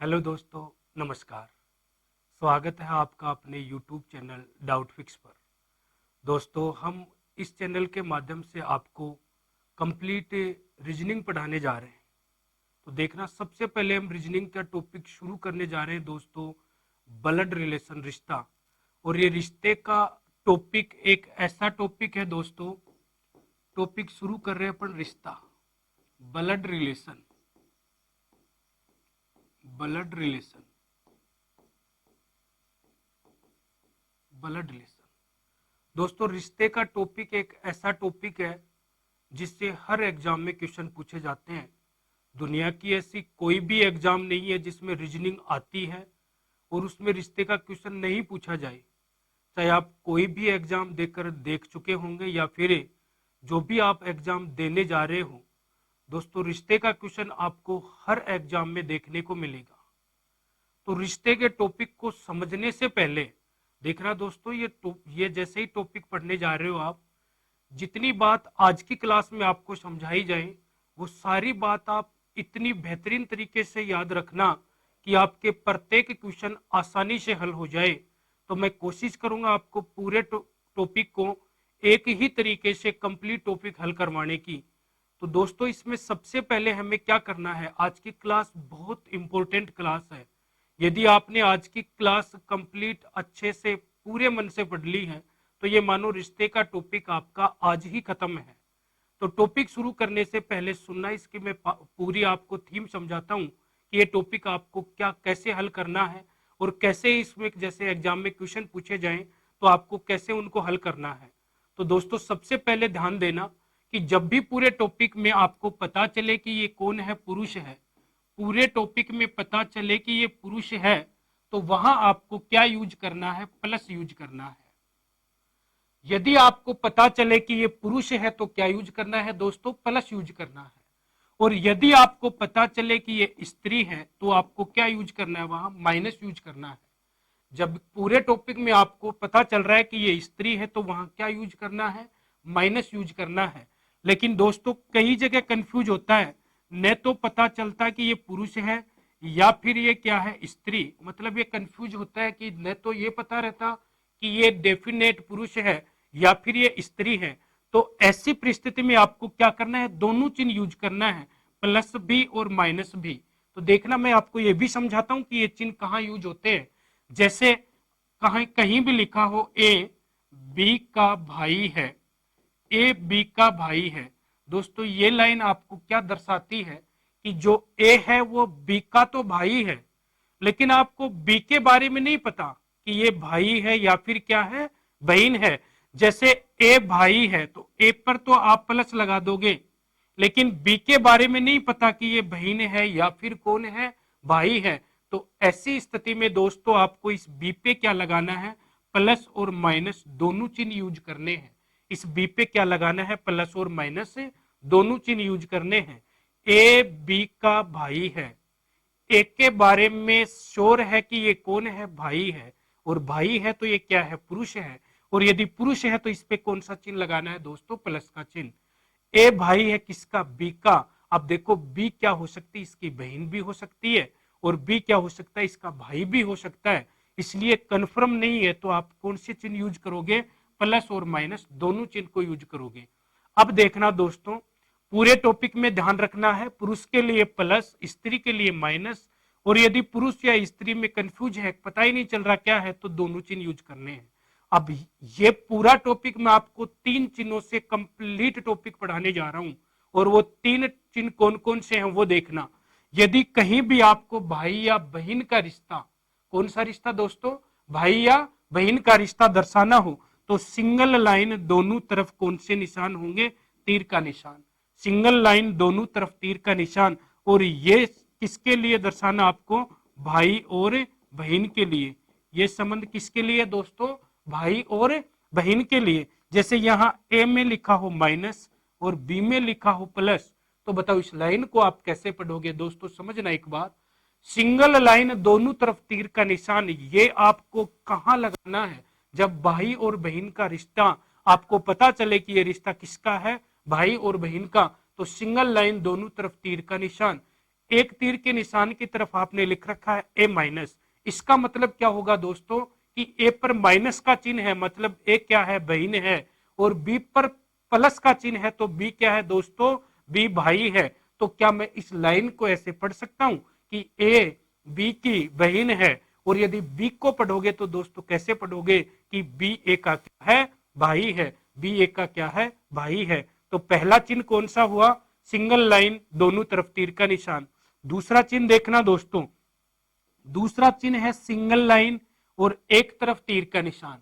Hello दोस्तों, नमस्कार। स्वागत है आपका अपने यूट्यूब चैनल डाउट फिक्स पर। दोस्तों, हम इस चैनल के माध्यम से आपको कंप्लीट रीजनिंग पढ़ाने जा रहे हैं। तो देखना, सबसे पहले हम रीजनिंग का टॉपिक शुरू करने जा रहे हैं दोस्तों, ब्लड रिलेशन, रिश्ता। और ये रिश्ते का टॉपिक एक ऐसा टॉपिक है दोस्तों, टॉपिक शुरू कर रहे हैं अपन रिश्ता, blood relation, blood relation, blood relation. दोस्तों, रिश्ते का टॉपिक एक ऐसा टॉपिक है जिससे हर एग्जाम में क्वेश्चन पूछे जाते हैं। दुनिया की ऐसी कोई भी एग्जाम नहीं है जिसमें रीजनिंग आती है और उसमें रिश्ते का क्वेश्चन नहीं पूछा जाए। चाहे आप कोई भी एग्जाम देकर देख चुके होंगे या फिर जो भी आप एग्जाम देने जा रहे हो, दोस्तों रिश्ते का क्वेश्चन आपको हर एग्जाम में देखने को मिलेगा। तो रिश्ते के टॉपिक को समझने से पहले देखना दोस्तों, ये जैसे ही टॉपिक पढ़ने जा रहे हो आप, जितनी बात आज की क्लास में आपको समझाई जाए वो सारी बात आप इतनी बेहतरीन तरीके से याद रखना कि आपके प्रत्येक क्वेश्चन आसानी से हल हो जाए। तो मैं कोशिश करूंगा आपको पूरे टॉपिक को एक ही तरीके से कंप्लीट टॉपिक हल करवाने की। तो दोस्तों, इसमें सबसे पहले हमें क्या करना है, आज की क्लास बहुत इंपॉर्टेंट क्लास है। यदि आपने आज की क्लास कंप्लीट अच्छे से पूरे मन से पढ़ ली है तो ये मानो रिश्ते का टॉपिक आपका आज ही खत्म है। तो टॉपिक शुरू करने से पहले सुनना, इसकी मैं पूरी आपको थीम समझाता हूँ कि ये टॉपिक आपको क्या कैसे हल करना है और कैसे इसमें जैसे एग्जाम में क्वेश्चन पूछे जाएं तो आपको कैसे उनको हल करना है। तो दोस्तों, सबसे पहले ध्यान देना कि जब भी पूरे टॉपिक में आपको पता चले कि ये कौन है, पुरुष है, पूरे टॉपिक में पता चले कि ये पुरुष है, तो वहां आपको क्या यूज करना है, प्लस यूज करना है। यदि आपको पता चले कि ये पुरुष है तो क्या यूज करना है दोस्तों, प्लस यूज करना है। और यदि आपको पता चले कि ये स्त्री है तो आपको क्या यूज करना है, वहां माइनस यूज करना है। जब पूरे टॉपिक में आपको पता चल रहा है कि ये स्त्री है तो वहां क्या यूज करना है, माइनस यूज करना है। लेकिन दोस्तों, कई जगह कंफ्यूज होता है, न तो पता चलता कि ये पुरुष है या फिर ये क्या है, स्त्री। मतलब ये कंफ्यूज होता है कि न तो ये पता रहता कि ये डेफिनेट पुरुष है या फिर ये स्त्री है। तो ऐसी परिस्थिति में आपको क्या करना है, दोनों चिन्ह यूज करना है, प्लस भी और माइनस भी। तो देखना, मैं आपको ये भी समझाता हूं कि ये चिन्ह कहां यूज होते हैं। जैसे कहीं कहीं भी लिखा हो ए बी का भाई है, ए बी का भाई है, दोस्तों ये लाइन आपको क्या दर्शाती है कि जो ए है वो बी का तो भाई है, लेकिन आपको बी के बारे में नहीं पता कि ये भाई है या फिर क्या है, बहन है। जैसे ए भाई है तो ए पर तो आप प्लस लगा दोगे, लेकिन बी के बारे में नहीं पता कि ये बहन है या फिर कौन है, भाई है। तो ऐसी स्थिति में दोस्तों आपको इस बी पे क्या लगाना है, प्लस और माइनस दोनों चिन्ह यूज करने हैं। इस बी पे क्या लगाना है, प्लस और माइनस दोनों चिन्ह यूज करने हैं। ए बी का भाई है, एक के बारे में श्योर है कि ये कौन है, भाई है, और भाई है तो ये क्या है, पुरुष है। और यदि पुरुष है तो इस पे कौन सा चिन्ह लगाना है दोस्तों, प्लस का चिन्ह। ए भाई है किसका, बी का। अब देखो बी क्या हो सकती है, इसकी बहन भी हो सकती है, और बी क्या हो सकता है, इसका भाई भी हो सकता है। इसलिए कंफर्म नहीं है तो आप कौन से चिन्ह यूज करोगे, प्लस और माइनस दोनों चिन्ह को यूज करोगे। अब देखना दोस्तों, पूरे टॉपिक में ध्यान रखना है, पुरुष के लिए प्लस, स्त्री के लिए माइनस। और यदि पुरुष या स्त्री में कंफ्यूज है, पता ही नहीं चल रहा क्या है, तो दोनों चिन्ह यूज करने हैं। अब ये पूरा टॉपिक मैं आपको तीन चिन्हों से कंप्लीट टॉपिक पढ़ाने जा रहा हूं, और वो तीन चिन्ह कौन कौन से हैं वो देखना। यदि कहीं भी आपको भाई या बहन का रिश्ता, कौन सा रिश्ता दोस्तों, भाई या बहन का रिश्ता दर्शाना हो, तो सिंगल लाइन दोनों तरफ कौन से निशान होंगे, तीर का निशान। सिंगल लाइन दोनों तरफ तीर का निशान। और ये किसके लिए दर्शाना आपको, भाई और बहन के लिए। ये संबंध किसके लिए दोस्तों, भाई और बहन के लिए। जैसे यहां ए में लिखा हो माइनस और बी में लिखा हो प्लस, तो बताओ इस लाइन को आप कैसे पढ़ोगे दोस्तों, समझना एक बात। सिंगल लाइन दोनों तरफ तीर का निशान, ये आपको कहां लगाना है, जब भाई और बहन का रिश्ता आपको पता चले कि ये रिश्ता किसका है, भाई और बहन का, तो सिंगल लाइन दोनों तरफ तीर का निशान। एक तीर के निशान की तरफ आपने लिख रखा है ए माइनस, इसका मतलब क्या होगा दोस्तों कि ए पर माइनस का चिन्ह है, मतलब ए क्या है, बहन है, और बी पर प्लस का चिन्ह है तो बी क्या है दोस्तों, बी भाई है। तो क्या मैं इस लाइन को ऐसे पढ़ सकता हूं कि ए बी की बहन है, और यदि बी को पढ़ोगे तो दोस्तों कैसे पढ़ोगे कि बी ए का क्या है, भाई है, बी ए का क्या है, भाई है। तो पहला चिन्ह कौन सा हुआ, सिंगल लाइन, दोनों तरफ तीर का निशान। दूसरा चिन्ह देखना दोस्तों, दूसरा चिन्ह है सिंगल लाइन और एक तरफ तीर का निशान।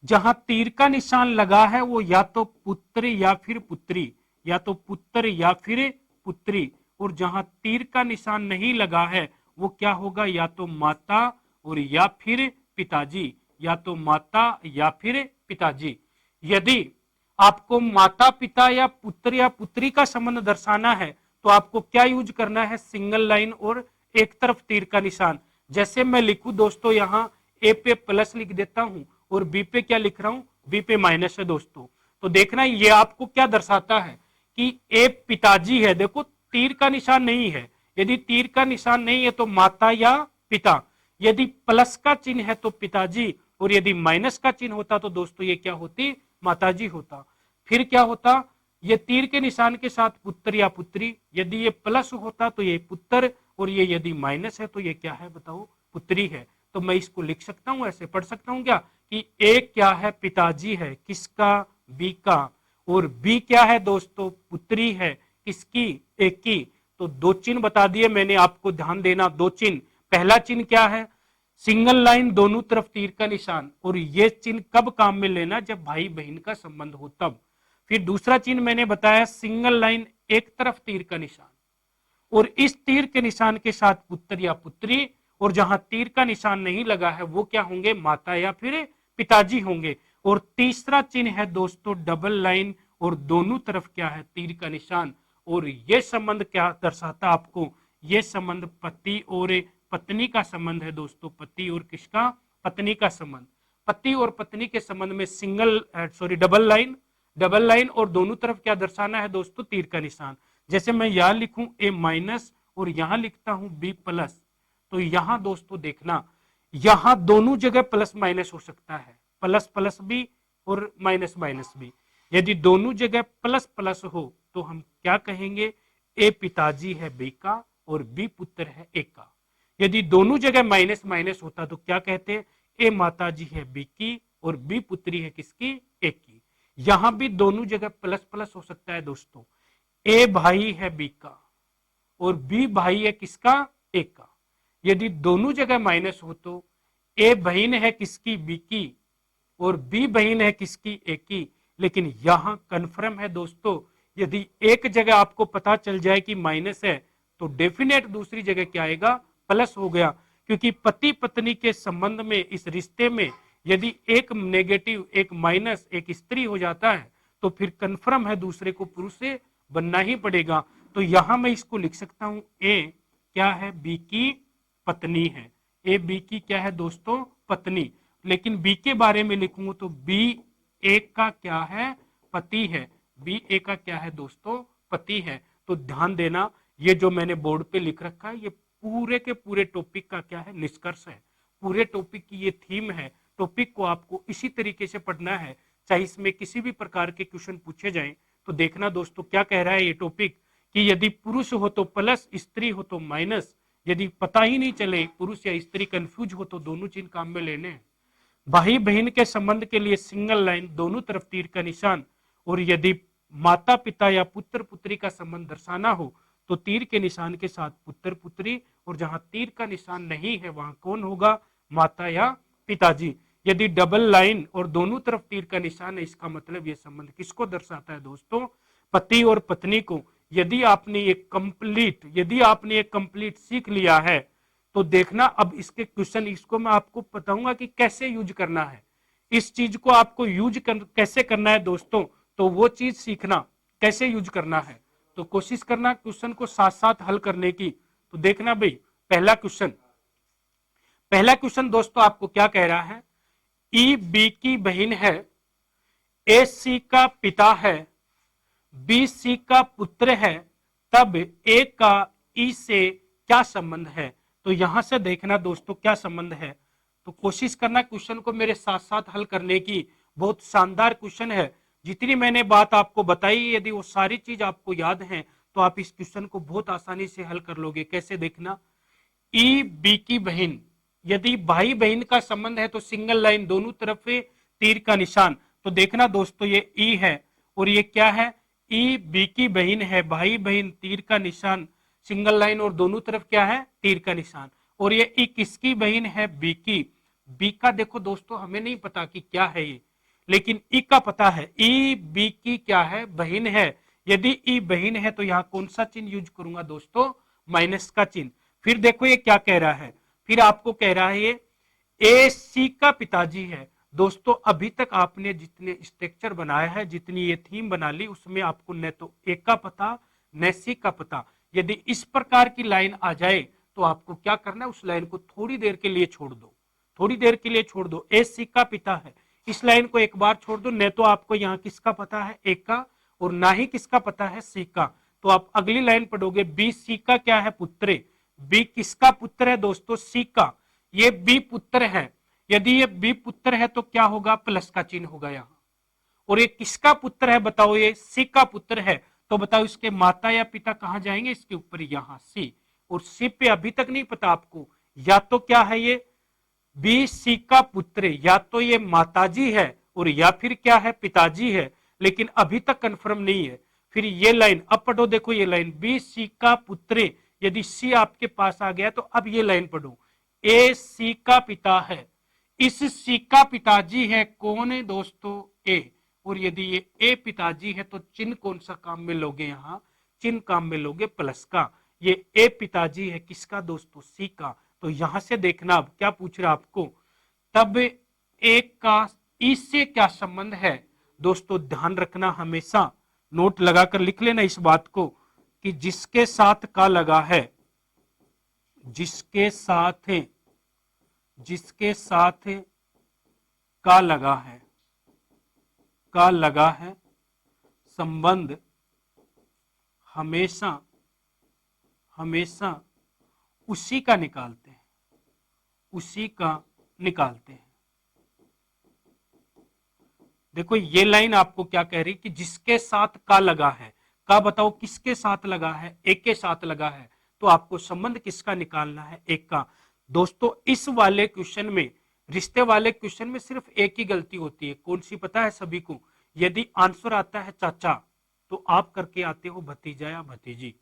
जहां तीर का निशान लगा है वो या तो पुत्र या फिर पुत्री, या तो पुत्र या फिर पुत्री, और जहां तीर का निशान नहीं लगा है वो क्या होगा, या तो माता और या फिर पिताजी, या तो माता या फिर पिताजी। यदि आपको माता पिता या पुत्र या पुत्री का संबंध दर्शाना है तो आपको क्या यूज करना है, सिंगल लाइन और एक तरफ तीर का निशान। जैसे मैं लिखूं दोस्तों, यहां ए पे प्लस लिख देता हूं और बी पे क्या लिख रहा हूं, बी पे माइनस है दोस्तों। तो देखना ये आपको क्या दर्शाता है कि ए पिताजी है। देखो तीर का निशान नहीं है, यदि तीर का निशान नहीं है तो माता या पिता, यदि प्लस का चिन्ह है तो पिताजी, और यदि माइनस का चिन्ह होता तो दोस्तों ये क्या होती, माताजी होता। फिर क्या होता, ये तीर के निशान के साथ पुत्र या पुत्री, यदि ये प्लस होता तो ये पुत्र, और ये यदि माइनस है तो ये क्या है बताओ, पुत्री है। तो मैं इसको लिख सकता हूं, ऐसे पढ़ सकता हूं क्या कि ए क्या है, पिताजी है, किसका, बी का, और बी क्या है दोस्तों, पुत्री है, किसकी, ए की। तो दो चिन्ह बता दिए मैंने, आपको ध्यान देना, दो चिन्ह। पहला चिन्ह क्या है, सिंगल लाइन, दोनों तरफ तीर का निशान, और ये चिन्ह कब काम में लेना, जब भाई बहन का संबंध हो तब। फिर दूसरा चिन्ह मैंने बताया सिंगल लाइन, एक तरफ तीर का निशान, और इस तीर के निशान के साथ पुत्र या पुत्री, और जहां तीर का निशान नहीं लगा है वो क्या होंगे, माता या फिर पिताजी होंगे। और तीसरा चिन्ह है दोस्तों डबल लाइन, और दोनों तरफ क्या है, तीर का निशान। और ये संबंध क्या दर्शाता आपको, ये संबंध पति और पत्नी का संबंध है दोस्तों, पति और किसका, पत्नी का संबंध। पति और पत्नी के संबंध में डबल लाइन, डबल लाइन, और दोनों तरफ क्या दर्शाना है दोस्तों, तीर का निशान। जैसे मैं यहां लिखूं ए माइनस और यहां लिखता हूं बी प्लस, तो यहां दोस्तों देखना, यहां दोनों जगह प्लस माइनस हो सकता है, प्लस प्लस भी और माइनस माइनस भी। यदि दोनों जगह प्लस प्लस हो तो हम क्या कहेंगे, ए पिताजी है बी का और बी पुत्र है ए का। यदि दोनों जगह माइनस माइनस होता तो क्या कहते, ए माताजी है बी की और बी पुत्री है किसकी, ए की। यहां भी दोनों जगह प्लस प्लस हो सकता है दोस्तों, ए भाई है बी का और बी भाई है किसका, ए का। यदि दोनों जगह माइनस हो तो ए बहन है किसकी, बी की, और बी बहन है किसकी, ए की। लेकिन यहां कन्फर्म है दोस्तों, यदि एक जगह आपको पता चल जाए कि माइनस है तो डेफिनेट दूसरी जगह क्या आएगा, प्लस हो गया। क्योंकि पति पत्नी के संबंध में, इस रिश्ते में यदि एक नेगेटिव, एक माइनस, एक स्त्री हो जाता है तो फिर कन्फर्म है दूसरे को पुरुष से बनना ही पड़ेगा। तो यहां मैं इसको लिख सकता हूं, ए क्या है, बी की पत्नी है, ए बी की क्या है दोस्तों, पत्नी। लेकिन बी के बारे में लिखूंगा तो बी ए का क्या है, पति है, बी ए का क्या है दोस्तों, पति है। तो ध्यान देना, ये जो मैंने बोर्ड पे लिख रखा है ये पूरे के पूरे टॉपिक का क्या है, निष्कर्ष है। पूरे टॉपिक की ये थीम है। टॉपिक को आपको इसी तरीके से पढ़ना है, चाहे इसमें किसी भी प्रकार के क्वेश्चन पूछे जाएं तो देखना दोस्तों क्या कह रहा है ये टॉपिक, कि यदि पुरुष हो तो प्लस, स्त्री हो तो माइनस। यदि पता ही नहीं चले पुरुष या स्त्री, कंफ्यूज हो तो दोनों चिन्ह काम में लेने हैं। भाई बहन के संबंध के लिए सिंगल लाइन, दोनों तरफ तीर का निशान। और यदि माता पिता या पुत्र पुत्री का संबंध दर्शाना हो तो तीर के निशान के साथ पुत्र पुत्री, और जहां तीर का निशान नहीं है वहां कौन होगा, माता या पिताजी। यदि डबल लाइन और दोनों तरफ तीर का निशान है, इसका मतलब यह संबंध किसको दर्शाता है दोस्तों, पति और पत्नी को। यदि आपने ये कंप्लीट सीख लिया है तो देखना अब इसके क्वेश्चन, इसको मैं आपको बताऊंगा कि कैसे यूज करना है। इस चीज को आपको कैसे करना है दोस्तों, तो वो चीज सीखना कैसे यूज करना है। तो कोशिश करना क्वेश्चन को साथ साथ हल करने की। तो देखना भाई, पहला क्वेश्चन दोस्तों आपको क्या कह रहा है, ई बी की बहन है, ए सी का पिता है, बी सी का पुत्र है, तब ए का ई से क्या संबंध है। तो यहां से देखना दोस्तों क्या संबंध है, तो कोशिश करना क्वेश्चन को मेरे साथ साथ हल करने की। बहुत शानदार क्वेश्चन है, जितनी मैंने बात आपको बताई यदि वो सारी चीज आपको याद है तो आप इस क्वेश्चन को बहुत आसानी से हल कर लोगे। कैसे देखना, ई बी की बहन, यदि भाई बहन का संबंध है तो सिंगल लाइन दोनों तरफ तीर का निशान। तो देखना दोस्तों ये ई है और ये क्या है, ई बी की बहन है, भाई बहन तीर का निशान सिंगल लाइन और दोनों तरफ क्या है तीर का निशान। और ये ई किसकी बहन है, बी की। बी का देखो दोस्तों हमें नहीं पता कि क्या है ये, लेकिन ई का पता है, ई बी की क्या है, बहन है। यदि ई बहन है तो यहां कौन सा चिन्ह यूज करूंगा दोस्तों, माइनस का चिन्ह। फिर देखो ये क्या कह रहा है, फिर आपको कह रहा है ये ए सी का पिताजी है। दोस्तों अभी तक आपने जितने स्ट्रक्चर बनाया है, जितनी ये थीम बना ली, उसमें आपको न तो ए का पता न सी का पता। यदि इस प्रकार की लाइन आ जाए तो आपको क्या करना है, उस लाइन को थोड़ी देर के लिए छोड़ दो, थोड़ी देर के लिए छोड़ दो। ए सी का पिता है, इस लाइन को एक बार छोड़ दो, न तो आपको यहाँ किसका पता है ए का, और ना ही किसका पता है सी का। तो आप अगली लाइन पढ़ोगे, बी सी का क्या है, पुत्र। बी किसका पुत्र है दोस्तों, सी का। ये बी पुत्र है, यदि ये बी पुत्र है तो क्या होगा, प्लस का चिन्ह होगा यहाँ। और ये किसका पुत्र है बताओ, ये सी का पुत्र है। तो बताओ इसके माता या पिता कहां जाएंगे, इसके ऊपर यहाँ सी। और सी पे अभी तक नहीं पता आपको, या तो क्या है ये बी सी का पुत्र, या तो ये माताजी है और या फिर क्या है पिताजी है, लेकिन अभी तक कंफर्म नहीं है। फिर ये लाइन अब पढ़ो, देखो ये लाइन बी सी का पुत्र, यदि सी आपके पास आ गया तो अब ये लाइन पढ़ो, ए सी का पिता है, इस सी का पिताजी है कौन है दोस्तों, ए। और यदि ये ए पिताजी है तो चिन्ह कौन सा काम में लोगे, यहाँ चिन्ह काम में लोगे प्लस का। ये ए पिताजी है किसका दोस्तों, सी का। तो यहां से देखना अब क्या पूछ रहा आपको, तब एक का इससे क्या संबंध है। दोस्तों ध्यान रखना, हमेशा नोट लगाकर लिख लेना इस बात को कि जिसके साथ का लगा है, जिसके साथ का लगा है, का लगा है, संबंध हमेशा हमेशा उसी का निकालते हैं, उसी का निकालते हैं। देखो ये लाइन आपको क्या कह रही कि जिसके साथ का लगा है, का बताओ किसके साथ लगा है, एक के साथ लगा है, तो आपको संबंध किसका निकालना है, एक का। दोस्तों इस वाले क्वेश्चन में, रिश्ते वाले क्वेश्चन में सिर्फ एक ही गलती होती है, कौन सी पता है सभी को, यदि आंसर आता है चाचा तो आप करके आते हो भतीजा या भतीजी,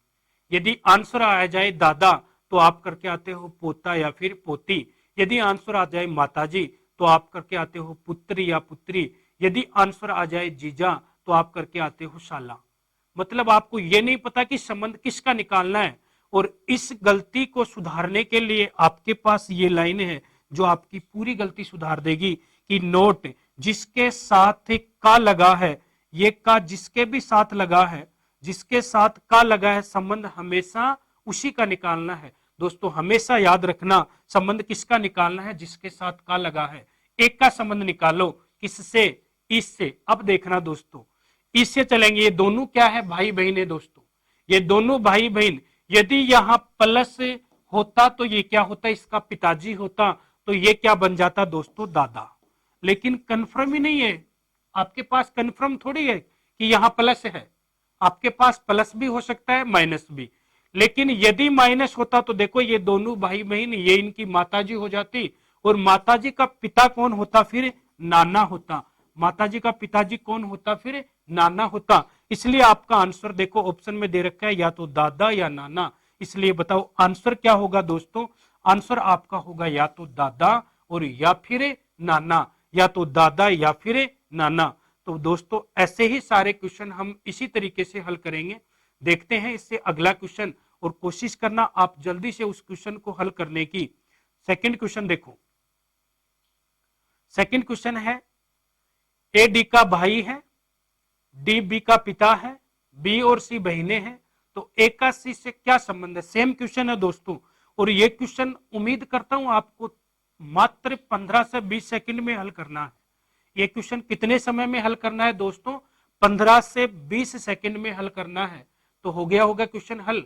यदि आंसर आ जाए दादा तो आप करके आते हो पोता या फिर पोती, यदि आंसर आ जाए माताजी तो आप करके आते हो पुत्र या पुत्री, यदि आंसर आ जाए जीजा तो आप करके आते हो शाला। मतलब आपको यह नहीं पता कि संबंध किसका निकालना है। और इस गलती को सुधारने के लिए आपके पास ये लाइन है जो आपकी पूरी गलती सुधार देगी कि नोट जिसके साथ का लगा है, ये का जिसके भी साथ लगा है, जिसके साथ का लगा है, संबंध हमेशा उसी का निकालना है। दोस्तों हमेशा याद रखना, संबंध किसका निकालना है, जिसके साथ का लगा है। एक का संबंध निकालो, किससे, इससे। अब देखना दोस्तों, इससे चलेंगे, ये दोनों क्या है, भाई बहन है दोस्तों, ये दोनों भाई बहन। यदि यहां प्लस होता तो ये क्या होता, इसका पिताजी होता, तो ये क्या बन जाता दोस्तों, दादा। लेकिन कंफर्म ही नहीं है, आपके पास कंफर्म थोड़ी है कि यहां प्लस है, आपके पास प्लस भी हो सकता है माइनस भी। लेकिन यदि माइनस होता तो देखो ये दोनों भाई बहन, ये इनकी माताजी हो जाती, और माताजी का पिता कौन होता, फिर नाना होता। माताजी का पिताजी कौन होता, फिर नाना होता। इसलिए आपका आंसर देखो ऑप्शन में दे रखा है, या तो दादा या नाना। इसलिए बताओ आंसर क्या होगा दोस्तों, आंसर आपका होगा या तो दादा और या फिर नाना, या तो दादा या फिर नाना। तो दोस्तों ऐसे ही सारे क्वेश्चन हम इसी तरीके से हल करेंगे। देखते हैं इससे अगला क्वेश्चन, और कोशिश करना आप जल्दी से उस क्वेश्चन को हल करने की। सेकंड क्वेश्चन देखो, सेकंड क्वेश्चन है, ए डी का भाई है, डी बी का पिता है, बी और सी बहनें हैं, तो ए का सी से क्या संबंध है। सेम क्वेश्चन है दोस्तों, और ये क्वेश्चन उम्मीद करता हूं आपको मात्र 15 से 20 सेकंड में हल करना है। ये क्वेश्चन कितने समय में हल करना है दोस्तों, 15 से 20 सेकंड में हल करना है। तो हो गया होगा क्वेश्चन हल।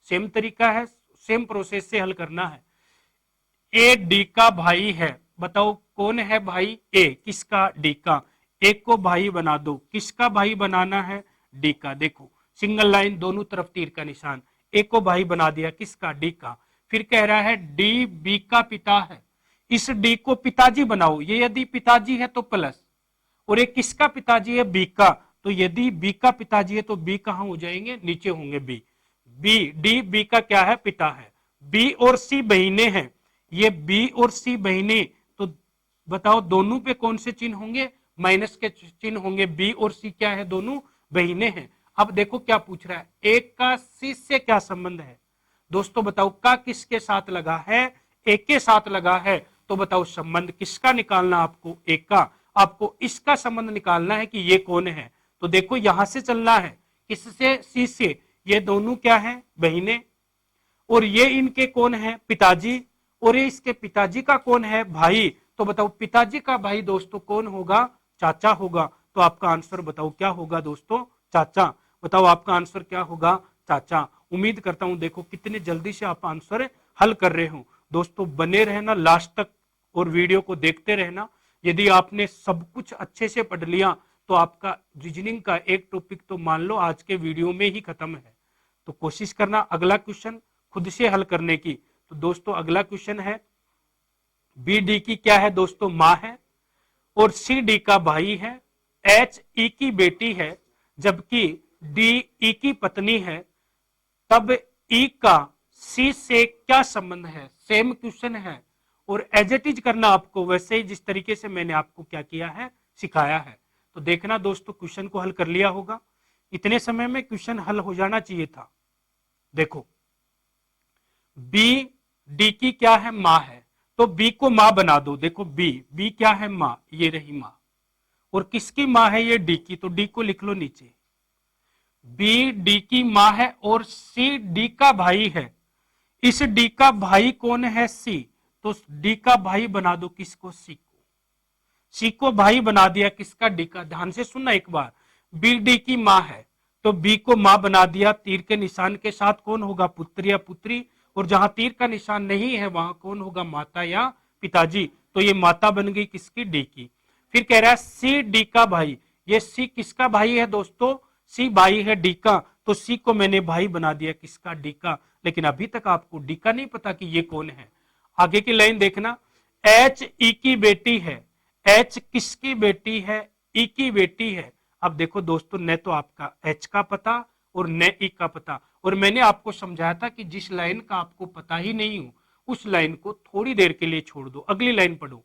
सेम तरीका है, सेम प्रोसेस से हल करना है। ए डी का भाई है, बताओ कौन है भाई? ए, किसका? डी का। ए को भाई बना दो, किसका भाई बनाना है? डी का। देखो सिंगल लाइन, दोनों तरफ तीर का निशान। ए को भाई बना दिया, किसका? डी का। फिर कह रहा है डी बी का पिता है, इस डी को पिताजी बनाओ। ये यदि पिताजी है तो प्लस, और ये किसका पिताजी है? बी का। तो यदि बी का पिताजी है तो बी कहां हो जाएंगे? नीचे होंगे बी। बी, डी बी का क्या है? पिता है। बी और सी बहिने हैं, ये बी और सी बहिने, तो बताओ दोनों पे कौन से चिन्ह होंगे? माइनस के चिन्ह होंगे। बी और सी क्या है? दोनों बहिने हैं। अब देखो क्या पूछ रहा है, एक का सी से क्या संबंध है? दोस्तों बताओ, का किसके साथ लगा है? एक के साथ लगा है। तो बताओ संबंध किसका निकालना आपको? एक का। आपको इसका संबंध निकालना है कि ये कौन है। तो देखो यहां से चलना है, किससे? सी से। ये दोनों क्या है? बहिने। और ये इनके कौन है? पिताजी। और ये इसके पिताजी का कौन है? भाई। तो बताओ पिताजी का भाई दोस्तों कौन होगा? चाचा होगा। तो आपका आंसर बताओ क्या होगा दोस्तों? चाचा। बताओ आपका आंसर क्या होगा? चाचा। उम्मीद करता हूं देखो कितने जल्दी से आप आंसर हल कर रहे हो। दोस्तों बने रहना लास्ट तक और वीडियो को देखते रहना। यदि आपने सब कुछ अच्छे से पढ़ लिया तो आपका रीजनिंग का एक टॉपिक तो मान लो आज के वीडियो में ही खत्म है। तो कोशिश करना अगला क्वेश्चन खुद से हल करने की। तो दोस्तों अगला क्वेश्चन है, बी डी की क्या है दोस्तों? मां है, और सी डी का भाई है, एच ई की बेटी है, जबकि डी ई की पत्नी है। तब ई का सी से क्या संबंध है? सेम क्वेश्चन है और एज इट इज करना आपको, वैसे ही जिस तरीके से मैंने आपको क्या किया है, सिखाया है। तो देखना दोस्तों क्वेश्चन को हल कर लिया होगा। इतने समय में क्वेश्चन हल हो जाना चाहिए था। देखो बी डी की क्या है? मां है, तो बी को मां बना दो। देखो बी, बी क्या है? मां, ये रही मां। और किसकी मां है? ये डी की, तो डी को लिख लो नीचे। बी डी की मां है और सी डी का भाई है। इस डी का भाई कौन है? सी। तो डी का भाई बना दो, किसको? सी को। सी को भाई बना दिया, किसका? डी का। ध्यान से सुनना एक बार, बी डी की मां है तो बी को मां बना दिया। तीर के निशान के साथ कौन होगा? पुत्र या पुत्री। और जहां तीर का निशान नहीं है वहां कौन होगा? माता या पिताजी। तो ये माता बन गई किसकी? डी की। फिर कह रहा है सी डी का भाई, ये सी किसका भाई है दोस्तों? सी भाई है डी का। तो सी को मैंने भाई बना दिया, किसका? डी का। लेकिन अभी तक आपको डी का नहीं पता कि ये कौन है। आगे की लाइन देखना, एच ई की बेटी है। एच किसकी बेटी है? ई की बेटी है। अब देखो दोस्तों, न तो आपका एच का पता और न ई का पता। और मैंने आपको समझाया था कि जिस लाइन का आपको पता ही नहीं हो उस लाइन को थोड़ी देर के लिए छोड़ दो, अगली लाइन पढ़ो।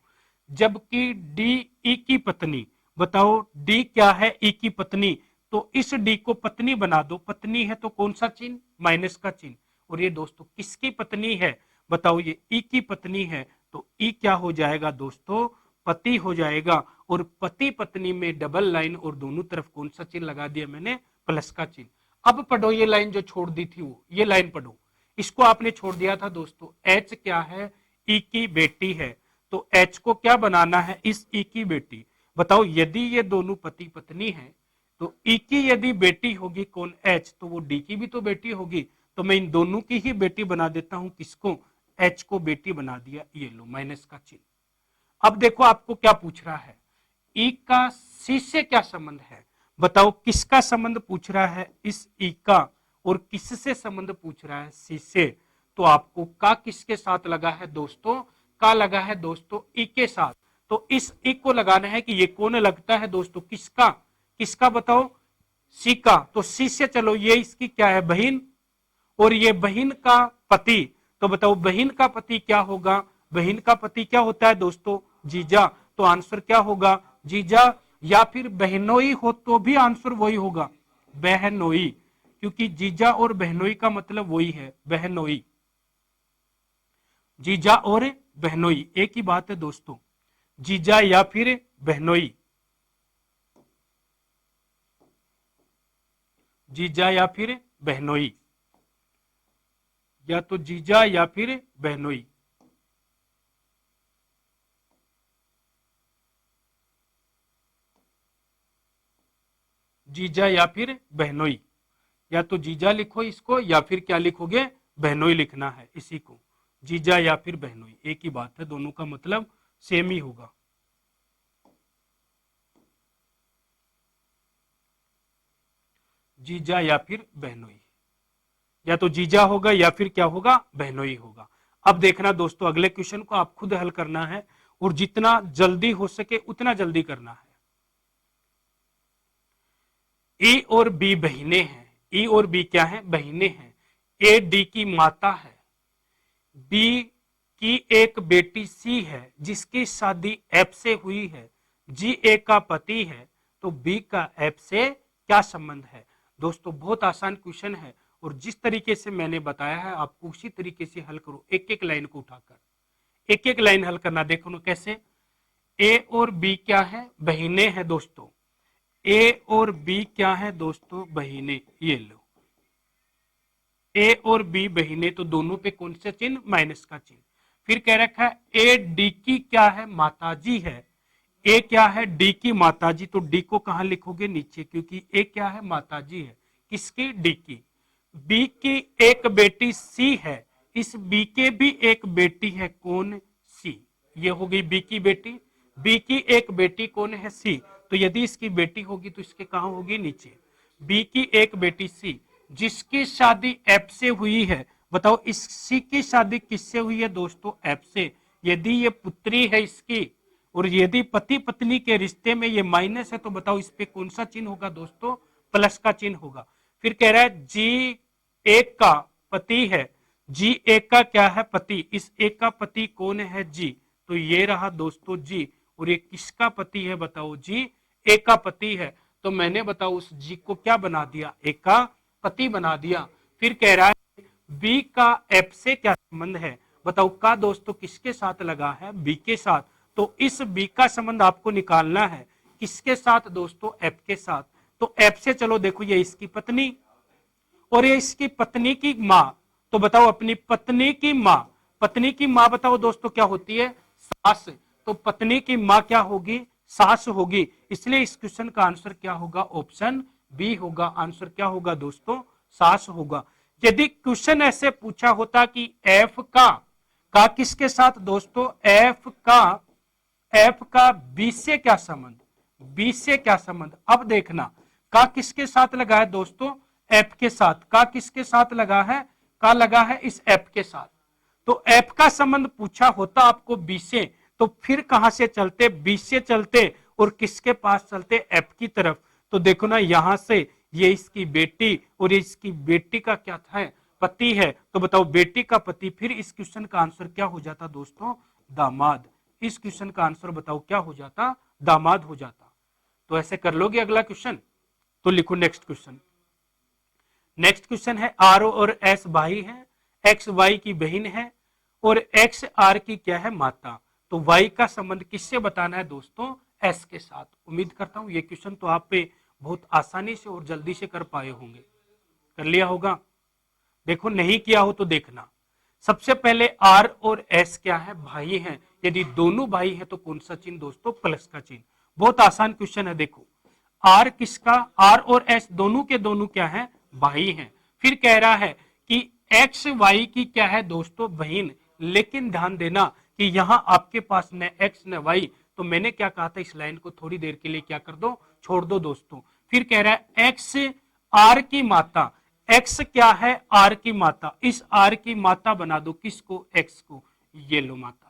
जबकि डी ई की पत्नी, बताओ डी क्या है? ई की पत्नी। तो इस डी को पत्नी बना दो। पत्नी है तो कौन सा चिन्ह? माइनस का चिन्ह। और ये दोस्तों किसकी पत्नी है? बताओ ये ई की पत्नी है। तो ई क्या हो जाएगा दोस्तों? पति हो जाएगा। और पति पत्नी में डबल लाइन और दोनों तरफ कौन सा चिन्ह लगा दिया मैंने? प्लस का चिन्ह। अब पढ़ो ये लाइन जो छोड़ दी थी वो, ये लाइन पढ़ो। इसको आपने छोड़ दिया था दोस्तों। एच क्या है? ई की बेटी है। तो एच को क्या बनाना है? इस ई की बेटी। बताओ यदि ये दोनों पति पत्नी है तो ई की यदि बेटी होगी कौन? एच, तो वो डी की भी तो बेटी होगी। तो मैं इन दोनों की ही बेटी बना देता हूं, किसको? एच को बेटी बना दिया। ये लो माइनस का चिन्ह। अब देखो आपको क्या पूछ रहा है, ई का सी से क्या संबंध है? बताओ किसका संबंध पूछ रहा है? इस ई का। और किससे संबंध पूछ रहा है? सी से। तो आपको का किसके साथ लगा है दोस्तों? का लगा है दोस्तों ई के साथ। तो इस ई को लगाना है कि ये कौन लगता है दोस्तों? किसका? किसका बताओ? सी का। तो सी से चलो, ये इसकी क्या है? बहन। और ये बहन का पति। तो बताओ बहन का पति क्या होगा? बहन का पति क्या होता है दोस्तों? जीजा। तो आंसर क्या होगा? जीजा। या फिर बहनोई हो तो भी आंसर वही होगा, बहनोई। क्योंकि जीजा और बहनोई का मतलब वही है, बहनोई। जीजा और बहनोई एक ही बात है दोस्तों, जीजा या फिर बहनोई। जीजा या फिर बहनोई, या तो जीजा या फिर बहनोई। जीजा या फिर बहनोई, या तो जीजा लिखो इसको या फिर क्या लिखोगे, बहनोई लिखना है इसी को, जीजा या फिर बहनोई, एक ही बात है, दोनों का मतलब सेम ही होगा। जीजा या फिर बहनोई, या तो जीजा होगा या फिर क्या होगा, बहनोई होगा। अब देखना दोस्तों, अगले क्वेश्चन को आप खुद हल करना है और जितना जल्दी हो सके उतना जल्दी करना है। ए और बी बहिने हैं, ए और बी क्या है, बहिने हैं। ए डी की माता है, बी की एक बेटी सी है जिसकी शादी एफ से हुई है, जी ए का पति है, तो बी का एफ से क्या संबंध है। दोस्तों बहुत आसान क्वेश्चन है और जिस तरीके से मैंने बताया है आपको उसी तरीके से हल करो, एक एक लाइन को उठाकर एक एक लाइन हल करना। देखो ना कैसे, ए और बी क्या है, बहिने हैं दोस्तों, ए और बी क्या है दोस्तों, बहिने, ये लो ए और बी बहिने, तो दोनों पे कौन सा चिन्ह, माइनस का चिन्ह। फिर कह रखा है ए डी की क्या है, माताजी है, ए क्या है, डी की माताजी, तो डी को कहां लिखोगे, नीचे, क्योंकि ए क्या है, माताजी है, किसकी, डी की। बी की एक बेटी सी है, इस बी के भी एक बेटी है, कौन, सी, ये हो गई बी की बेटी। बी की एक बेटी कौन है, सी, तो यदि इसकी बेटी होगी तो इसके कहां होगी, नीचे। बी की एक बेटी सी जिसकी शादी एफ से हुई है, बताओ इस सी की शादी किससे हुई है दोस्तों, एफ से। यदि ये पुत्री है इसकी और यदि पति पत्नी के रिश्ते में ये माइनस है, तो बताओ इस पे कौन सा चिन्ह होगा दोस्तों, प्लस का चिन्ह होगा। फिर कह रहा है जी एक का पति है, जी एक का क्या है, पति, इस एक का पति कौन है, जी, तो ये रहा दोस्तों जी, और ये किसका पति है, बताओ जी एक का पति है, तो मैंने बताओ उस जी को क्या बना दिया, एक का पति बना दिया। फिर कह रहा है बी का एफ से क्या संबंध है, बताओ का दोस्तों किसके साथ लगा है, बी के साथ, तो इस बी का संबंध आपको निकालना है किसके साथ दोस्तों, एफ के साथ। तो एफ से चलो देखो ये इसकी पत्नी और ये इसकी पत्नी की मां, तो बताओ अपनी पत्नी की मां, पत्नी की मां बताओ दोस्तों क्या होती है, सास, तो पत्नी की मां क्या होगी, सास होगी, इसलिए इस क्वेश्चन का आंसर क्या होगा, ऑप्शन बी होगा। आंसर क्या होगा दोस्तों, सास होगा। यदि क्वेश्चन ऐसे पूछा होता कि एफ का किसके साथ दोस्तों, एफ का बी से क्या संबंध, बी से क्या संबंध, अब देखना का किसके साथ लगा है दोस्तों, एफ के साथ, का किसके साथ लगा है, का लगा है इस एफ के साथ, तो एफ का संबंध पूछा होता आपको बी से, तो फिर कहां से चलते, बी से चलते और किसके पास चलते, एफ की तरफ। तो देखो ना यहां से ये इसकी बेटी और ये इसकी बेटी का क्या था, पति है, तो बताओ बेटी का पति, फिर इस क्वेश्चन का आंसर क्या हो जाता दोस्तों, दामाद। इस क्वेश्चन का आंसर बताओ क्या हो जाता, दामाद हो जाता। तो ऐसे कर लोगे अगला क्वेश्चन, तो लिखो नेक्स्ट क्वेश्चन। नेक्स्ट क्वेश्चन है आर और एस भाई है, एक्स वाई की बहन है और एक्स आर की क्या है, माता, तो वाई का संबंध किससे बताना है दोस्तों, एस के साथ। उम्मीद करता हूं ये क्वेश्चन तो आप पे बहुत आसानी से और जल्दी से कर पाए होंगे, कर लिया होगा। देखो नहीं किया हो तो देखना। सबसे पहले आर और एस क्या है, भाई हैं, यदि दोनों भाई हैं तो कौन सा चिन्ह दोस्तों, प्लस का चिन्ह। बहुत आसान क्वेश्चन है। देखो आर किसका, आर और एस दोनों के दोनों क्या है, भाई हैं। फिर कह रहा है कि एक्स वाई की क्या है दोस्तों, बहन, लेकिन ध्यान देना कि यहां आपके पास न एक्स न वाई, तो मैंने क्या कहा था, इस लाइन को थोड़ी देर के लिए क्या कर दो, छोड़ दो दोस्तों। फिर कह रहा है एक्स आर की माता, एक्स क्या है, आर की माता, इस आर की माता बना दो किसको, एक्स को, ये लो माता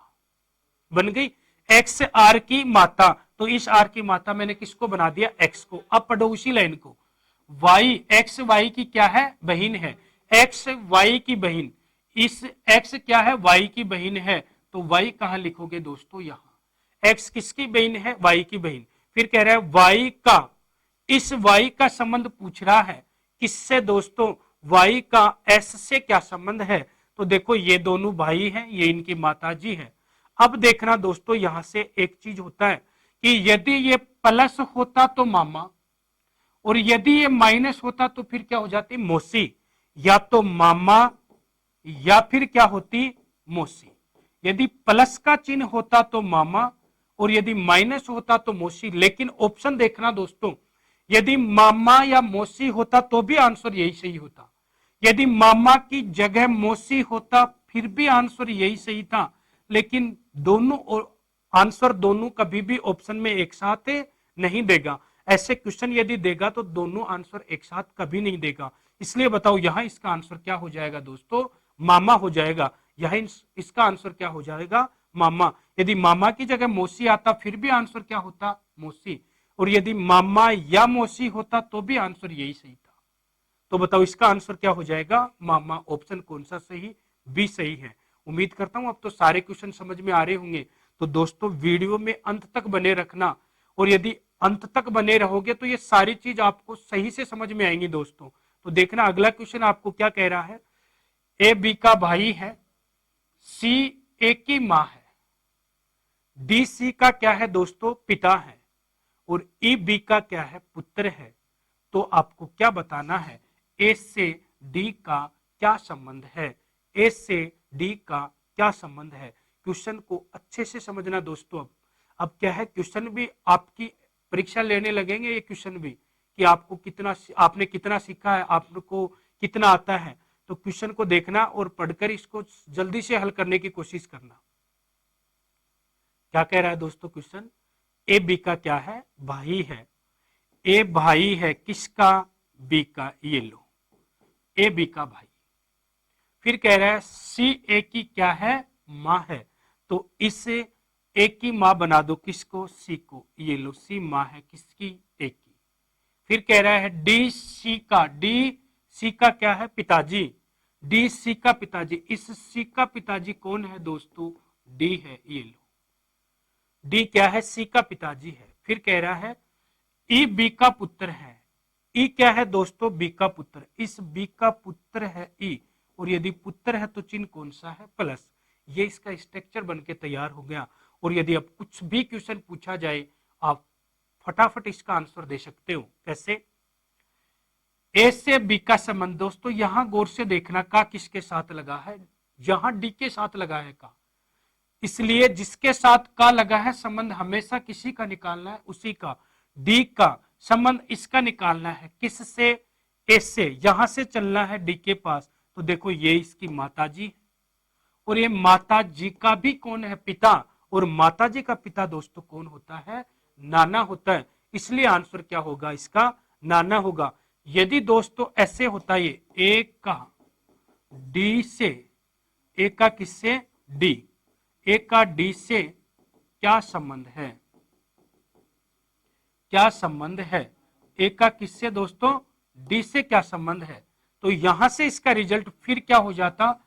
बन गई, एक्स आर की माता, तो इस आर की माता मैंने किसको बना दिया, एक्स को। अब पढ़ो उसी लाइन को, वाई, एक्स वाई की क्या है, बहन है, एक्स वाई की बहन, इस एक्स क्या है, वाई की बहन है, तो वाई कहां लिखोगे दोस्तों, यहां। एक्स किसकी बहन है, वाई की बहन। फिर कह रहा है वाई का, इस वाई का संबंध पूछ रहा है किससे दोस्तों, वाई का एस से क्या संबंध है, तो देखो ये दोनों भाई हैं, ये इनकी माताजी है। अब देखना दोस्तों यहां से एक चीज होता है कि यदि ये प्लस होता तो मामा, और यदि ये माइनस होता तो फिर क्या हो जाती, मौसी, या तो मामा या फिर क्या होती, मौसी। यदि प्लस का चिन्ह होता तो मामा और यदि माइनस होता तो मौसी। लेकिन ऑप्शन देखना दोस्तों, यदि मामा या मौसी होता तो भी आंसर यही सही होता, यदि मामा की जगह मौसी होता फिर भी आंसर यही सही था। लेकिन दोनों आंसर दोनों कभी भी ऑप्शन में एक साथ नहीं देगा। ऐसे क्वेश्चन यदि देगा तो दोनों आंसर एक साथ कभी नहीं देगा। इसलिए बताओ यहां इसका आंसर क्या हो जाएगा दोस्तों, मामा हो जाएगा। यह इसका आंसर क्या हो जाएगा, मामा। यदि मामा की जगह मौसी आता फिर भी आंसर क्या होता, मौसी। और यदि मामा या मौसी होता तो भी आंसर यही सही था। तो बताओ इसका आंसर क्या हो जाएगा, मामा। ऑप्शन कौन सा सही, बी सही है। उम्मीद करता हूं अब तो सारे क्वेश्चन समझ में आ रहे होंगे। तो दोस्तों वीडियो में अंत तक बने रखना, और यदि अंत तक बने रहोगे तो ये सारी चीज आपको सही से समझ में आएंगी दोस्तों। तो देखना अगला क्वेश्चन आपको क्या कह रहा है। ए बी का भाई है, सी ए की मां है, डी सी का क्या है दोस्तों, पिता है, और ई बी का क्या है, पुत्र है। तो आपको क्या बताना है, ए से डी का क्या संबंध है, ए से डी का क्या संबंध है। क्वेश्चन को अच्छे से समझना दोस्तों। अब क्या है, क्वेश्चन भी आपकी परीक्षा लेने लगेंगे ये क्वेश्चन भी, कि आपको कितना, आपने कितना सीखा है, आपको कितना आता है। तो क्वेश्चन को देखना और पढ़कर इसको जल्दी से हल करने की कोशिश करना। क्या कह रहा है दोस्तों क्वेश्चन, ए बी का क्या है, भाई है। ए भाई है किसका, बी का, ये लो ए बी का भाई। फिर कह रहा है सी ए की क्या है, मां है। तो इसे ए की मां बना दो, किसको, सी को, ये लो सी मां है किसकी, ए की। फिर कह रहा है डी सी का, डी सी का क्या है, पिताजी, डी सी का पिताजी। इस सी का पिताजी कौन है दोस्तों, डी है, ये लो डी क्या है, सी का पिताजी है। फिर कह रहा है ई बी का पुत्र है, ई क्या है दोस्तों, बी का पुत्र। इस बी का पुत्र है ई, और यदि पुत्र है तो चिन्ह कौन सा है, प्लस। ये इसका स्ट्रक्चर बनके तैयार हो गया। और यदि अब कुछ भी क्वेश्चन पूछा जाए आप फटाफट इसका आंसर दे सकते हो। कैसे, ए से बी का संबंध दोस्तों, यहां गौर से देखना, का किसके साथ लगा है, यहां डी के साथ लगा है का। इसलिए जिसके साथ का लगा है संबंध हमेशा किसी का निकालना है, उसी का। डी का संबंध इसका निकालना है, किससे, ए से। यहां से चलना है डी के पास। तो देखो ये इसकी माताजी है, और ये माताजी का भी कौन है, पिता। और माताजी का पिता दोस्तों कौन होता है, नाना होता है। इसलिए आंसर क्या होगा इसका, नाना होगा। यदि दोस्तों ऐसे होता ये ए का डी से, ए का किससे, डी, ए का डी से क्या संबंध है, क्या संबंध है, ए का किससे दोस्तों, डी से क्या संबंध है। तो यहां से इसका रिजल्ट फिर क्या हो जाता,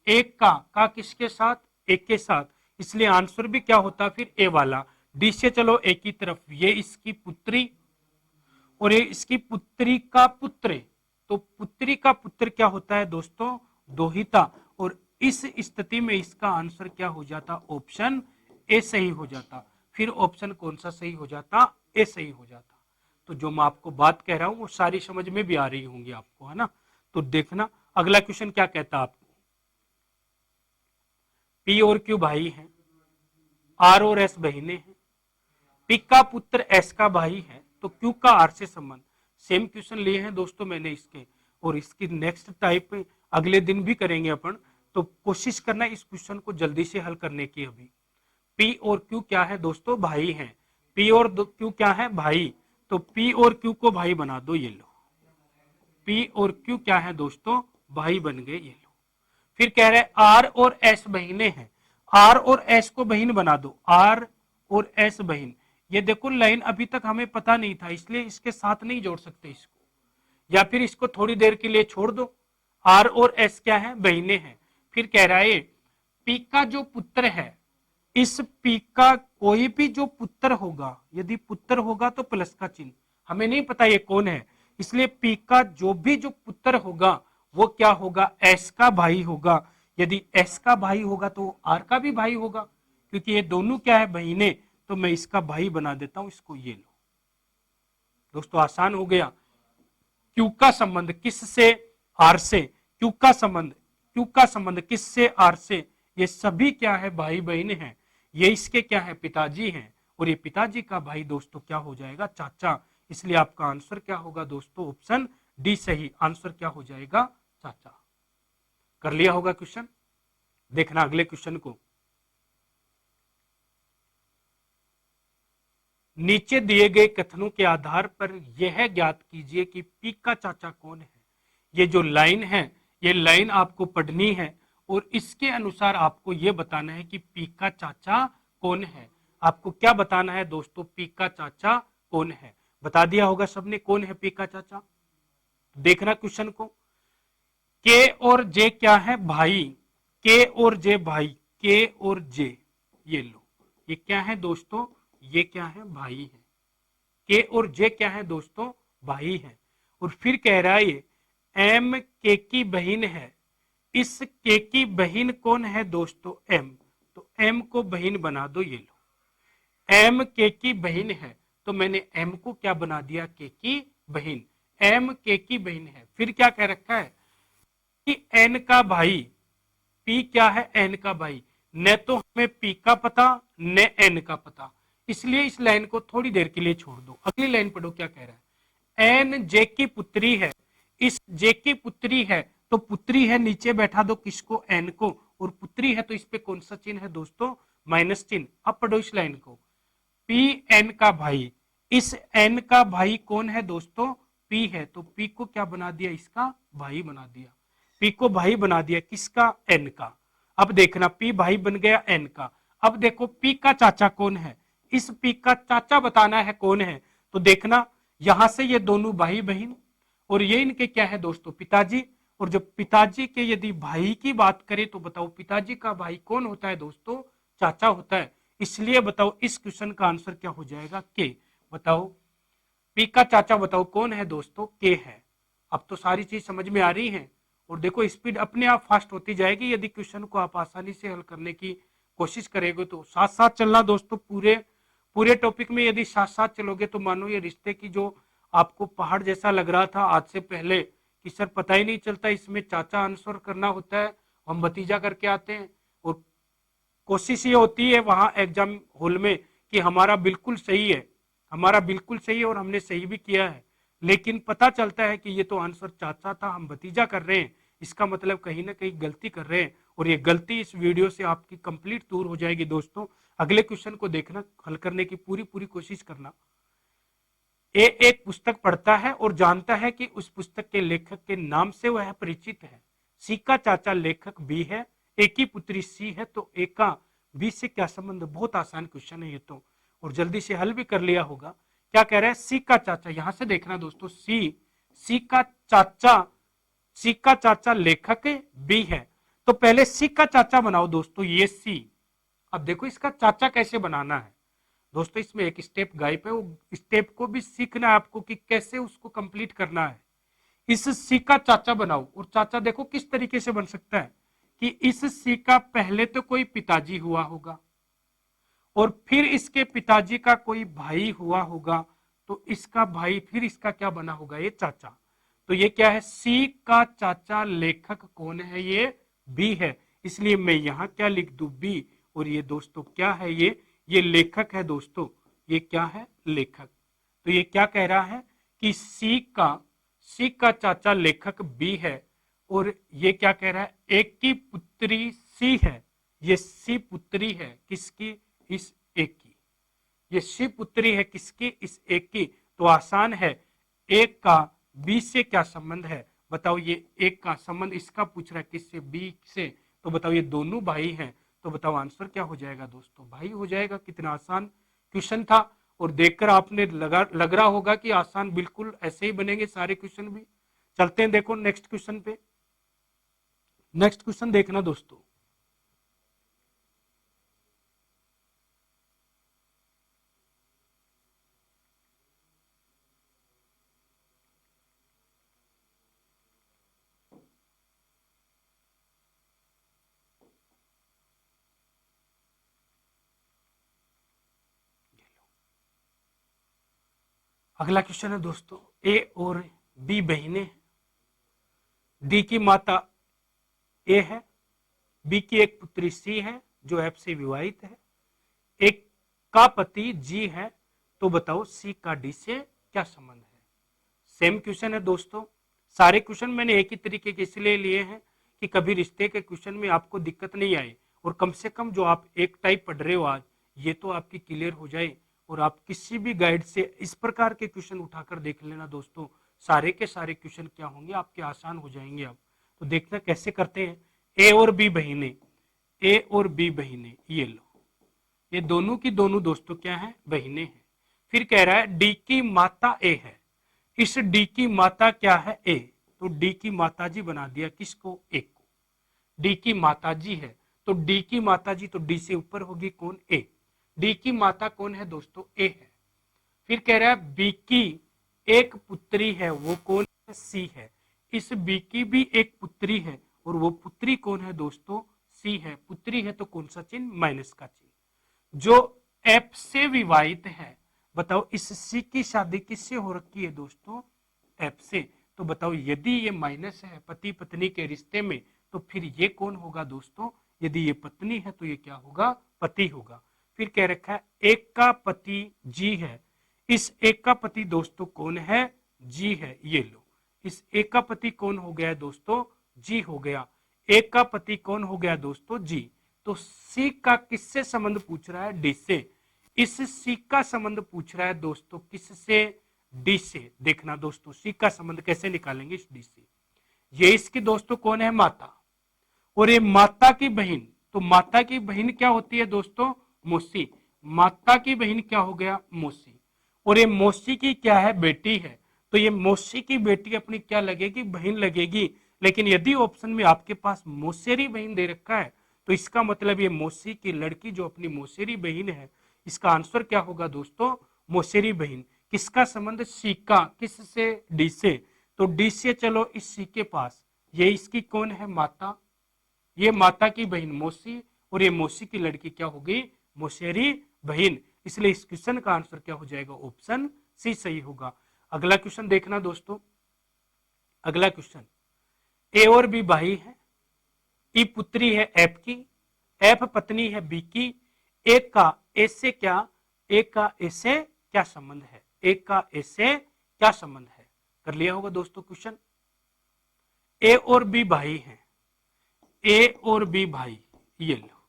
एक का किसके साथ, एक के साथ। इसलिए आंसर भी क्या होता फिर, ए वाला। डी से चलो एक की तरफ, ये इसकी पुत्री और ये इसकी पुत्री का पुत्र। तो पुत्री का पुत्र क्या होता है दोस्तों, दोहिता। और इस स्थिति में इसका आंसर क्या हो जाता, ऑप्शन ए सही हो जाता। फिर ऑप्शन कौन सा सही हो जाता, ए सही हो जाता। तो जो मैं आपको बात कह रहा हूं वो सारी समझ में भी आ रही होंगी आपको, है ना। तो देखना अगला क्वेश्चन क्या कहता आपको। पी और क्यू भाई हैं, आर और एस बहने हैं, पी का पुत्र एस का भाई है, तो क्यू का आर से संबंध। सेम क्वेश्चन लिए हैं दोस्तों मैंने इसके, और इसकी नेक्स्ट टाइप अगले दिन भी करेंगे अपन। तो कोशिश करना इस क्वेश्चन को जल्दी से हल करने की। अभी पी और क्यू क्या है दोस्तों, भाई हैं। पी और क्यू क्या है, भाई। तो पी और क्यू को भाई बना दो, ये लो पी और क्यू क्या है दोस्तों, भाई बन गए, ये लो। फिर कह रहे आर और एस बहने हैं, आर और एस को बहन बना दो, आर और एस बहन। ये देखो लाइन अभी तक हमें पता नहीं था, इसलिए इसके साथ नहीं जोड़ सकते इसको, या फिर इसको थोड़ी देर के लिए छोड़ दो। आर और एस क्या है, बहने हैं। फिर कह रहा है पी का जो पुत्र है, इस पी का कोई भी जो पुत्र होगा, यदि पुत्र होगा तो प्लस का चिन्ह, हमें नहीं पता ये कौन है, इसलिए पी का जो पुत्र होगा वो क्या होगा, एस का भाई होगा। यदि एस का भाई होगा तो आर का भी भाई होगा, क्योंकि ये दोनों क्या है, बहने। तो मैं इसका भाई बना देता हूं, इसको ये लो दोस्तों, आसान हो गया। क्यू का संबंध किससे, आर से। क्यू का संबंध किससे, आर से। ये सभी क्या है, भाई बहन हैं। ये इसके क्या है, पिताजी हैं। और ये पिताजी का भाई दोस्तों क्या हो जाएगा, चाचा। इसलिए आपका आंसर क्या होगा दोस्तों, ऑप्शन डी सही आंसर क्या हो जाएगा, चाचा। कर लिया होगा क्वेश्चन। देखना अगले क्वेश्चन को। नीचे दिए गए कथनों के आधार पर यह ज्ञात कीजिए कि पी का चाचा कौन है। ये जो लाइन है, ये लाइन आपको पढ़नी है और इसके अनुसार आपको यह बताना है कि पी का चाचा कौन है। आपको क्या बताना है दोस्तों, पी का चाचा कौन है। बता दिया होगा सबने कौन है पी का चाचा। देखना क्वेश्चन को। के और जे क्या है, भाई। के और जे भाई, के और जे, ये लो, ये क्या है दोस्तों, ये क्या है, भाई है। के और जे क्या है दोस्तों, भाई है। और फिर कह रहा है ये एम के की बहन है। इस के की बहन कौन है दोस्तों, एम। तो एम को बहन बना दो, ये लो, एम के की बहन है तो मैंने एम को क्या बना दिया, के की बहन। एम के की बहन है। फिर क्या कह रखा है कि एन का भाई, पी क्या है, एन का भाई। न तो हमें पी का पता न एन का पता, इसलिए इस लाइन को थोड़ी देर के लिए छोड़ दो। अगली लाइन पढ़ो क्या कह रहा है। एन जे की पुत्री है। इस जे की पुत्री है तो पुत्री है, नीचे बैठा दो किसको, एन को, और पुत्री है तो इस पे कौन सा चिन्ह है दोस्तों, माइनस चिन्ह। अब पढ़ो इस लाइन को। पी एन का भाई, इस एन का भाई कौन है दोस्तों, पी है। तो पी को क्या बना दिया, इसका भाई बना दिया। पी को भाई बना दिया किसका, एन का। अब देखना पी भाई बन गया एन का। अब देखो पी का चाचा कौन है, इस पी का चाचा बताना है कौन है। तो देखना यहां से ये दोनों भाई बहन और ये इनके क्या है दोस्तों, पिताजी। और जब पिताजी के यदि भाई की बात करें तो बताओ पिताजी का भाई कौन होता है दोस्तों, चाचा होता है। इसलिए बताओ इस क्वेश्चन का आंसर क्या हो जाएगा, के। बताओ पी का चाचा बताओ कौन है दोस्तों, के है। अब तो सारी चीज समझ में आ रही है। और देखो स्पीड अपने आप फास्ट होती जाएगी यदि क्वेश्चन को आप आसानी से हल करने की कोशिश करेंगे तो। साथ साथ चलना दोस्तों, पूरे पूरे टॉपिक में यदि साथ साथ चलोगे तो मानो ये रिश्ते की जो आपको पहाड़ जैसा लग रहा था आज से पहले कि सर पता ही नहीं चलता इसमें चाचा आंसर करना होता है, हम भतीजा करके आते हैं। और कोशिश ये होती है वहां एग्जाम हॉल में कि हमारा बिल्कुल सही है, हमारा बिल्कुल सही है और हमने सही भी किया है, लेकिन पता चलता है कि ये तो आंसर चाचा था, हम भतीजा कर रहे हैं। इसका मतलब कहीं ना कहीं गलती कर रहे हैं और ये गलती इस वीडियो से आपकी कंप्लीट दूर हो जाएगी दोस्तों। अगले क्वेश्चन को देखना, हल करने की पूरी पूरी कोशिश करना। ए एक पुस्तक पढ़ता है और जानता है कि उस पुस्तक के लेखक के नाम से वह परिचित है। सी का चाचा लेखक बी है, ए की पुत्री सी है, तो ए का बी से क्या संबंध। बहुत आसान क्वेश्चन है ये तो, और जल्दी से हल भी कर लिया होगा। क्या कह रहा है, सी का चाचा, यहां से देखना दोस्तों, सी का चाचा, सी का चाचा लेखक बी है। तो पहले सी का चाचा बनाओ दोस्तों, ये सी। अब देखो इसका चाचा कैसे बनाना है दोस्तों, इसमें एक स्टेप गायब है, वो स्टेप को भी सीखना है आपको कि कैसे उसको कंप्लीट करना है। इस सी का चाचा बनाओ, और चाचा देखो किस तरीके से बन सकता है कि इस सी का पहले तो कोई पिताजी हुआ होगा और फिर इसके पिताजी का कोई भाई हुआ होगा, तो इसका भाई फिर इसका क्या बना होगा, ये चाचा। तो ये क्या है, सी का चाचा लेखक कौन है, ये बी है। इसलिए मैं यहां क्या लिख दू, बी। और ये दोस्तों क्या है, ये लेखक है दोस्तों, ये क्या है, लेखक। तो ये क्या कह रहा है कि सी का चाचा लेखक बी है, और ये क्या कह रहा है, एक की पुत्री सी है। ये सी पुत्री है किसकी, इस एक की। ये सी पुत्री है किसकी, इस एक की। तो आसान है, एक का बी से क्या संबंध है बताओ। ये एक का संबंध इसका पूछ रहा है किससे, बी से। तो बताओ ये दोनों भाई हैं, तो बताओ आंसर क्या हो जाएगा दोस्तों, भाई हो जाएगा। कितना आसान क्वेश्चन था, और देखकर आपने लग रहा होगा कि आसान, बिल्कुल ऐसे ही बनेंगे सारे क्वेश्चन भी। चलते हैं देखो नेक्स्ट क्वेश्चन पे। नेक्स्ट क्वेश्चन देखना दोस्तों। अगला क्वेश्चन है दोस्तों, ए और बी बहनें, डी की माता ए है, बी की एक पुत्री सी है जो एफ से विवाहित है, एक का पति जी है। तो बताओ सी का डी से क्या संबंध है। सेम क्वेश्चन है दोस्तों, सारे क्वेश्चन मैंने एक ही तरीके के इसलिए लिए हैं कि कभी रिश्ते के क्वेश्चन में आपको दिक्कत नहीं आए, और कम से कम जो आप एक टाइप पढ़ रहे हो आज, ये तो आपकी क्लियर हो जाए, और आप किसी भी गाइड से इस प्रकार के क्वेश्चन उठाकर देख लेना दोस्तों, सारे के सारे क्वेश्चन क्या होंगे आपके आसान हो जाएंगे। आप तो देखना कैसे करते हैं। ए और बी बहिने, ए और बी बहिने, ये लो, ये दोनों की दोनों दोस्तों क्या है, बहिने हैं। फिर कह रहा है डी की माता ए है, इस डी की माता क्या है, ए, तो डी की माता जी बना दिया किसको, ए को। डी की माता जी है तो डी की माता जी तो डी से ऊपर होगी कौन, ए। डी की माता कौन है दोस्तों, ए है। फिर कह रहा है बी की एक पुत्री है, वो कौन है, सी है। इस बी की भी एक पुत्री है और वो पुत्री कौन है दोस्तों, सी है। पुत्री है तो कौन सा चिन्ह, माइनस का चिन्ह। जो एफ से विवाहित है, बताओ इस सी की शादी किससे हो रखी है दोस्तों, एफ से। तो बताओ यदि ये माइनस है पति पत्नी के रिश्ते में, तो फिर ये कौन होगा दोस्तों, यदि ये पत्नी है तो ये क्या होगा, पति होगा। फिर कह रखा है एक का पति जी है, इस एक का पति दोस्तों कौन है, जी है। ये लो, इस एक का पति कौन हो गया दोस्तों, जी हो गया। एक का पति कौन हो गया दोस्तों, जी। तो सी का किससे संबंध पूछ रहा है, डी से। इस सी का संबंध पूछ रहा है दोस्तों किससे, डी से। देखना दोस्तों सी का संबंध कैसे निकालेंगे इस डी से। ये इसकी दोस्तों कौन है, माता, और ये माता की बहन, तो माता की बहन क्या होती है दोस्तों, मौसी। माता की बहन क्या हो गया, मौसी। और ये मौसी की क्या है, बेटी है, तो ये मौसी की बेटी अपनी क्या लगेगी, बहन लगेगी। लेकिन यदि ऑप्शन में आपके पास मौसेरी बहन दे रखा है, तो इसका मतलब ये मौसी की लड़की जो अपनी मौसेरी बहन है, इसका आंसर क्या होगा दोस्तों, मौसेरी बहन। किसका संबंध, सी का, किससे, डी से। तो डी से चलो इस सी के पास, ये इसकी कौन है, माता, ये माता की बहन मौसी, और ये मौसी की लड़की क्या होगी, मौसेरी बहन। इसलिए इस क्वेश्चन का आंसर क्या हो जाएगा, ऑप्शन सी सही होगा। अगला क्वेश्चन देखना दोस्तों, अगला क्वेश्चन, ए और बी भाई है, ई पुत्री है एफ की, एफ पत्नी है बी की, एक का ए से क्या, एक का ए से क्या संबंध है, एक का ए से क्या संबंध है। कर लिया होगा दोस्तों क्वेश्चन। ए और बी भाई हैं, ए और बी भाई, ये लो,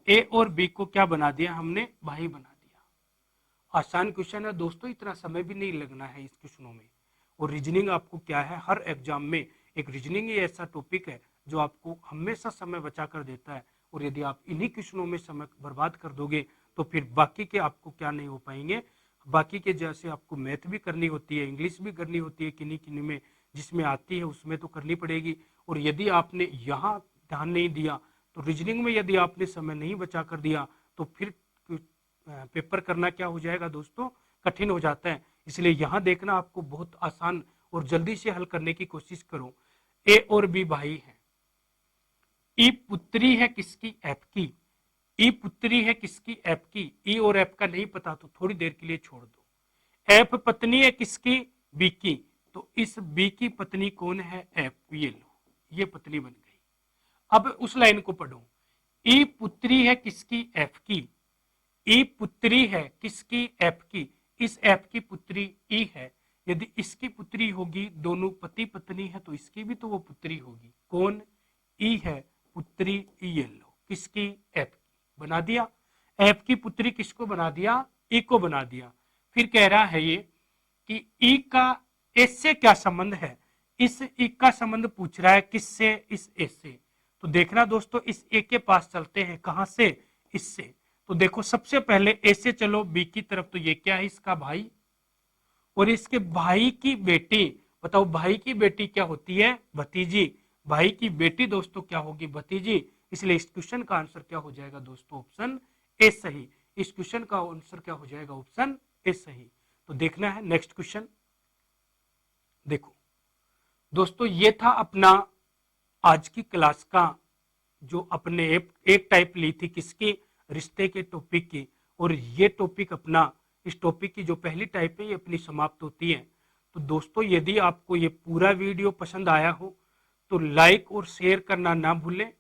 ए और बी को क्या बना दिया हमने, भाई बना दिया। आसान क्वेश्चन है दोस्तों, इतना समय भी नहीं लगना है इस क्वेश्चनों में। और रीजनिंग आपको क्या है, हर एग्जाम में एक रीजनिंग ही ऐसा टॉपिक है जो आपको हमेशा समय बचा कर देता है। और यदि आप इन्हीं क्वेश्चनों में समय बर्बाद कर दोगे तो फिर बाकी के आपको क्या नहीं हो पाएंगे। बाकी के जैसे आपको मैथ भी करनी होती है, इंग्लिश भी करनी होती है, किन्हीं किन्हीं में जिसमें आती है उसमें तो करनी पड़ेगी। और यदि आपने यहाँ ध्यान नहीं दिया तो रीजनिंग में यदि आपने समय नहीं बचा कर दिया तो फिर पेपर करना क्या हो जाएगा दोस्तों, कठिन हो जाता है। इसलिए यहाँ देखना आपको बहुत आसान और जल्दी से हल करने की कोशिश करो। ए और बी भाई हैं, ई पुत्री है किसकी, एफ की। ई पुत्री है किसकी, एफ की। ई और एफ का नहीं पता तो थोड़ी देर के लिए छोड़ दो। एफ पत्नी है किसकी, बी की, तो इस बी की पत्नी कौन है, एफ। ये लो, ये पत्नी बन गई। अब उस लाइन को पढ़ो, ई पुत्री है किसकी, एफ की। ई पुत्री है किसकी, एफ की। इस एफ की पुत्री ई है, यदि इसकी पुत्री होगी, दोनों पति पत्नी है, तो इसकी भी तो वो पुत्री होगी, कौन, ई है पुत्री। ई, ये लो, किसकी, एफ की। बना दिया, एफ की पुत्री किसको बना दिया, ई को बना दिया। फिर कह रहा है ये कि ई का एस से क्या संबंध है, इस ई का संबंध पूछ रहा है किससे, इस ए से। तो देखना दोस्तों इस ए के पास चलते हैं, कहां से, इससे। तो देखो सबसे पहले ए से चलो बी की तरफ, तो ये क्या है, इसका भाई, और इसके भाई की बेटी। बताओ भाई की बेटी क्या होती है, भतीजी। भाई की बेटी दोस्तों क्या होगी, भतीजी। इसलिए इस क्वेश्चन का आंसर क्या हो जाएगा दोस्तों, ऑप्शन ए सही। इस क्वेश्चन का आंसर क्या हो जाएगा, ऑप्शन ए सही। तो देखना है नेक्स्ट क्वेश्चन। देखो दोस्तों ये था अपना आज की क्लास का जो अपने एक टाइप ली थी किसकी, रिश्ते के टॉपिक की। और ये टॉपिक अपना, इस टॉपिक की जो पहली टाइप है ये अपनी समाप्त होती है। तो दोस्तों यदि आपको ये पूरा वीडियो पसंद आया हो तो लाइक और शेयर करना ना भूलें।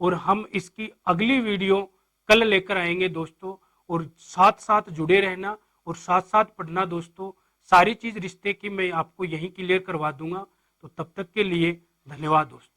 और हम इसकी अगली वीडियो कल लेकर आएंगे दोस्तों। और साथ साथ जुड़े रहना और साथ साथ पढ़ना दोस्तों। सारी चीज रिश्ते की मैं आपको यहीं क्लियर करवा दूंगा। तो तब तक के लिए धन्यवाद दोस्तों।